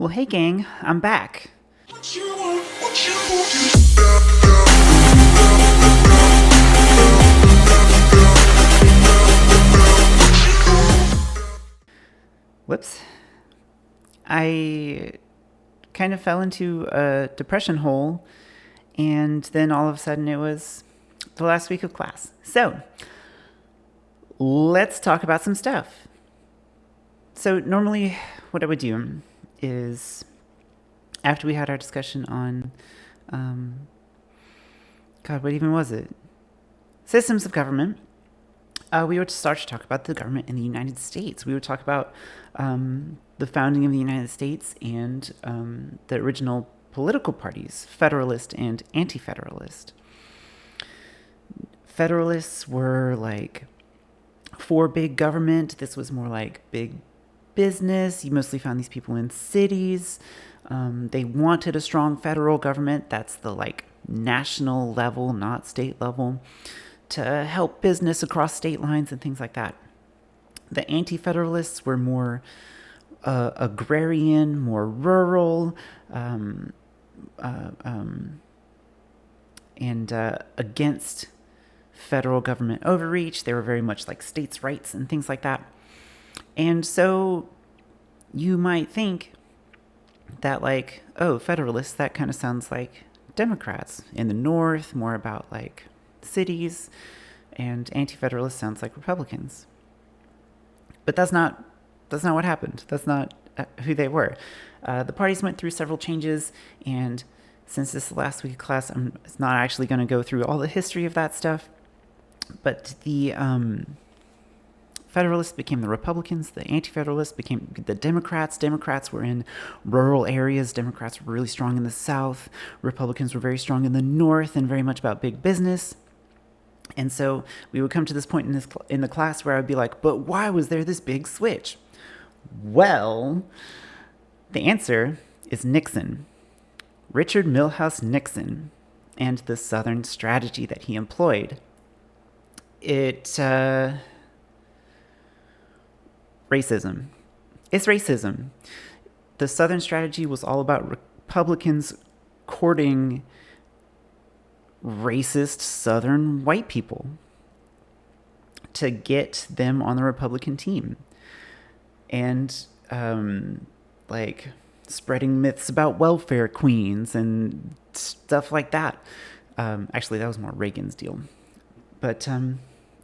Well, hey gang, I'm back. Whoops. I kind of fell into a depression hole, and then all of a sudden it was the last week of class. So, let's talk about some stuff. So, normally what I would do is, after we had our discussion on, what even was it? Systems of government. We would start to talk about the government in the United States. We would talk about the founding of the United States and the original political parties, Federalist and AntiFederalist. Federalists were like for big government. This was more like big business. You mostly found these people in cities. They wanted a strong federal government. That's the like national level, not state level, to help business across state lines and things like that. The Anti-Federalists were more agrarian, more rural, and against federal government overreach. They were very much like states' rights and things like that. And so you might think that like, oh, Federalists, that kind of sounds like Democrats in the North, more about like cities, and Anti-Federalist sounds like Republicans. But that's not what happened. That's not who they were. The parties went through several changes, and since this is the last week of class, I'm not actually going to go through all the history of that stuff. But the Federalists became the Republicans. The Anti-Federalists became the Democrats. Democrats were in rural areas. Democrats were really strong in the South. Republicans were very strong in the North and very much about big business. And so we would come to this point in the class where I would be like, but why was there this big switch? Well, the answer is Nixon. Richard Milhous Nixon and the Southern strategy that he employed. Racism. It's racism. The Southern strategy was all about Republicans courting racist Southern white people to get them on the Republican team. And like spreading myths about welfare queens and stuff like that. Actually, that was more Reagan's deal. But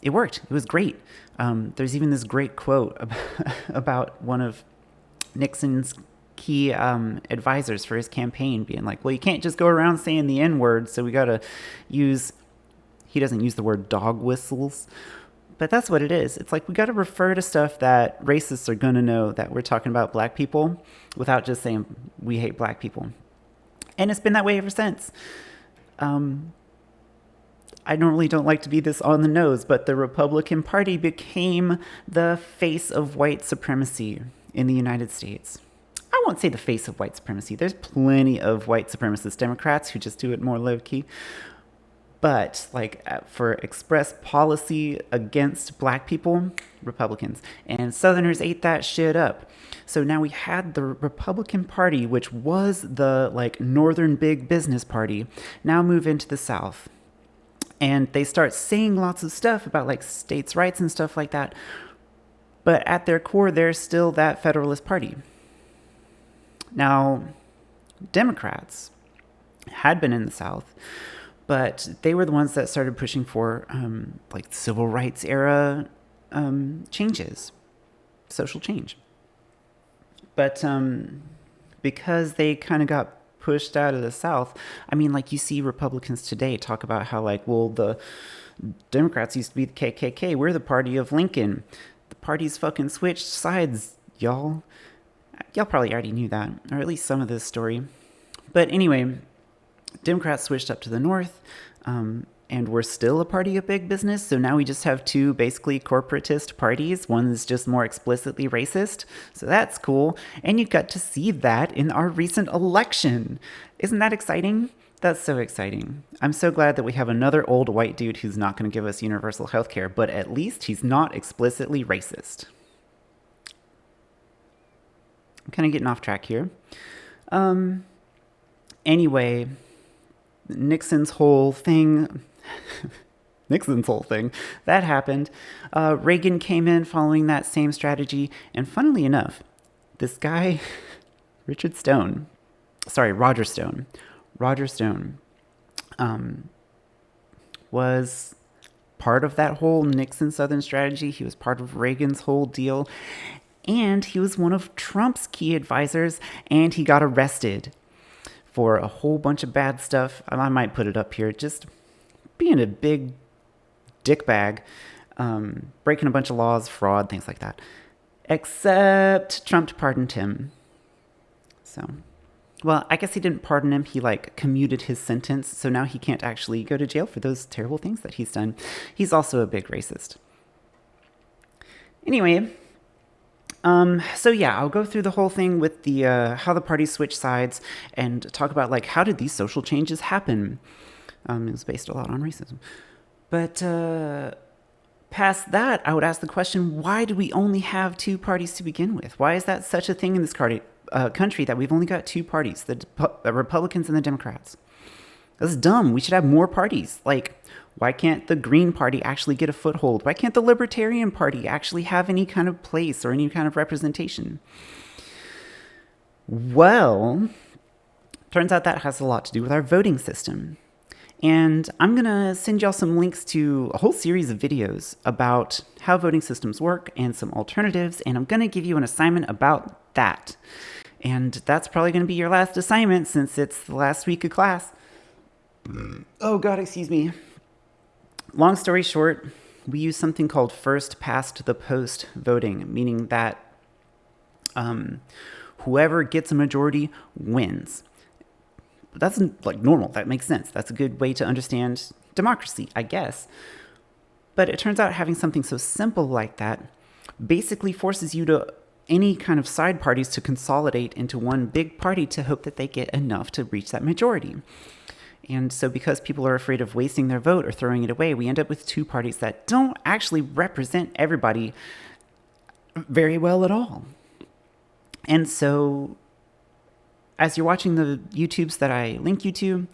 it worked. It was great. There's even this great quote about one of Nixon's key advisors for his campaign being like, well, you can't just go around saying the N-word, so we got to use, he doesn't use the word dog whistles, but that's what it is. It's like we got to refer to stuff that racists are going to know that we're talking about black people without just saying we hate black people. And it's been that way ever since. I normally don't like to be this on the nose, but the Republican Party became the face of white supremacy in the United States. I won't say the face of white supremacy. There's plenty of white supremacist Democrats who just do it more low-key. But like for express policy against black people, Republicans. And Southerners ate that shit up. So now we had the Republican Party, which was the like northern big business party, now move into the South. And they start saying lots of stuff about like states' rights and stuff like that. But at their core, they're still that Federalist Party. Now, Democrats had been in the South, but they were the ones that started pushing for like civil rights era changes, social change. But because they kind of got pushed out of the South, I mean, like you see Republicans today talk about how like, well, the Democrats used to be the KKK. We're the party of Lincoln. The party's fucking switched sides, y'all. Y'all probably already knew that, or at least some of this story. But anyway, Democrats switched up to the North, and we're still a party of big business. So now we just have two basically corporatist parties. One is just more explicitly racist. So that's cool. And you got to see that in our recent election. Isn't that exciting? That's so exciting. I'm so glad that we have another old white dude who's not going to give us universal health care, but at least he's not explicitly racist. I'm kind of getting off track here. Anyway, Nixon's whole thing, that happened. Reagan came in following that same strategy. And funnily enough, this guy, Roger Stone, was part of that whole Nixon Southern strategy. He was part of Reagan's whole deal. And he was one of Trump's key advisors, and he got arrested for a whole bunch of bad stuff. I might put it up here. Just being a big dickbag, breaking a bunch of laws, fraud, things like that. Except Trump pardoned him. So, well, I guess he didn't pardon him. He commuted his sentence. So now he can't actually go to jail for those terrible things that he's done. He's also a big racist. Anyway, so yeah, I'll go through the whole thing with the how the parties switch sides and talk about how did these social changes happen. It was based a lot on racism. But past that, I would ask the question, why do we only have two parties to begin with? Why is that such a thing in this country that we've only got two parties, the Republicans and the Democrats? That's dumb. We should have more parties. Why can't the Green Party actually get a foothold? Why can't the Libertarian Party actually have any kind of place or any kind of representation? Well, turns out that has a lot to do with our voting system. And I'm going to send y'all some links to a whole series of videos about how voting systems work and some alternatives. And I'm going to give you an assignment about that. And that's probably going to be your last assignment since it's the last week of class. Oh, God, excuse me. Long story short, we use something called first past the post voting, meaning that whoever gets a majority wins. That's normal. That makes sense. That's a good way to understand democracy, I guess. But it turns out having something so simple like that basically forces you to any kind of side parties to consolidate into one big party to hope that they get enough to reach that majority. And so because people are afraid of wasting their vote or throwing it away, we end up with two parties that don't actually represent everybody very well at all. And so as you're watching the YouTubes that I link you to,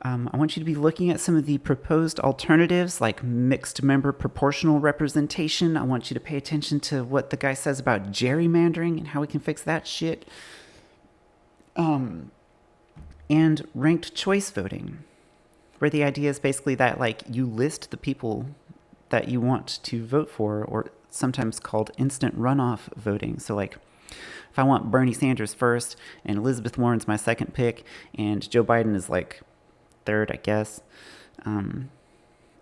I want you to be looking at some of the proposed alternatives like mixed member proportional representation. I want you to pay attention to what the guy says about gerrymandering and how we can fix that shit. And ranked choice voting, where the idea is basically that you list the people that you want to vote for, or sometimes called instant runoff voting. So if I want Bernie Sanders first and Elizabeth Warren's my second pick and Joe Biden is third, I guess. And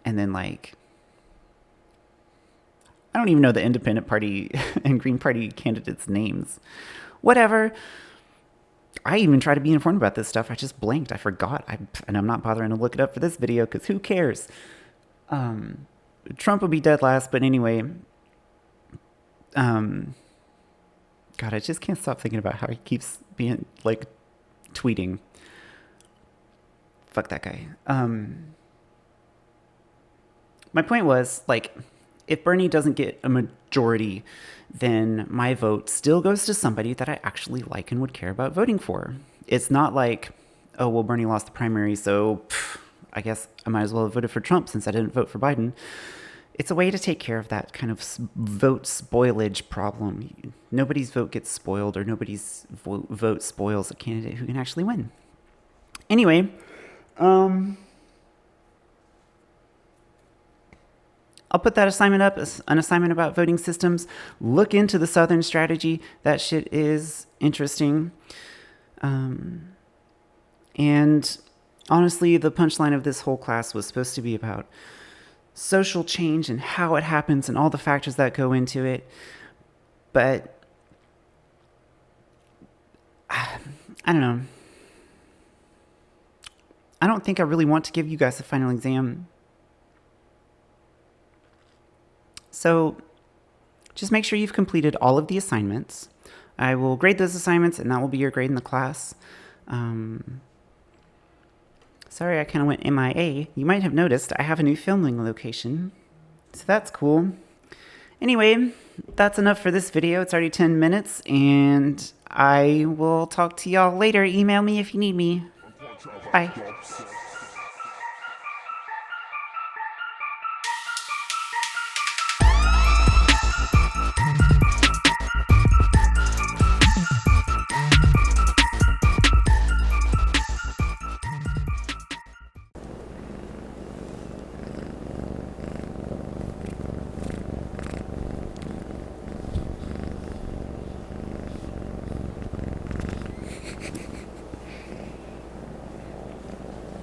then I don't even know the Independent Party and Green Party candidates' names. Whatever. I even try to be informed about this stuff. I just blanked. I forgot. And I'm not bothering to look it up for this video because who cares? Trump will be dead last. But anyway, God, I just can't stop thinking about how he keeps being tweeting. Fuck that guy. My point was if Bernie doesn't get a majority, then my vote still goes to somebody that I actually like and would care about voting for. It's not oh, well, Bernie lost the primary, so I guess I might as well have voted for Trump since I didn't vote for Biden. It's a way to take care of that kind of vote spoilage problem. Nobody's vote gets spoiled, or nobody's vote spoils a candidate who can actually win. Anyway, I'll put that assignment up, an assignment about voting systems. Look into the Southern strategy. That shit is interesting. And honestly, the punchline of this whole class was supposed to be about social change and how it happens and all the factors that go into it. But I don't know. I don't think I really want to give you guys a final exam. So just make sure you've completed all of the assignments. I will grade those assignments, and that will be your grade in the class. Sorry, I kind of went MIA. You might have noticed I have a new filming location, so that's cool. Anyway, that's enough for this video. It's already 10 minutes, and I will talk to y'all later. Email me if you need me. Bye.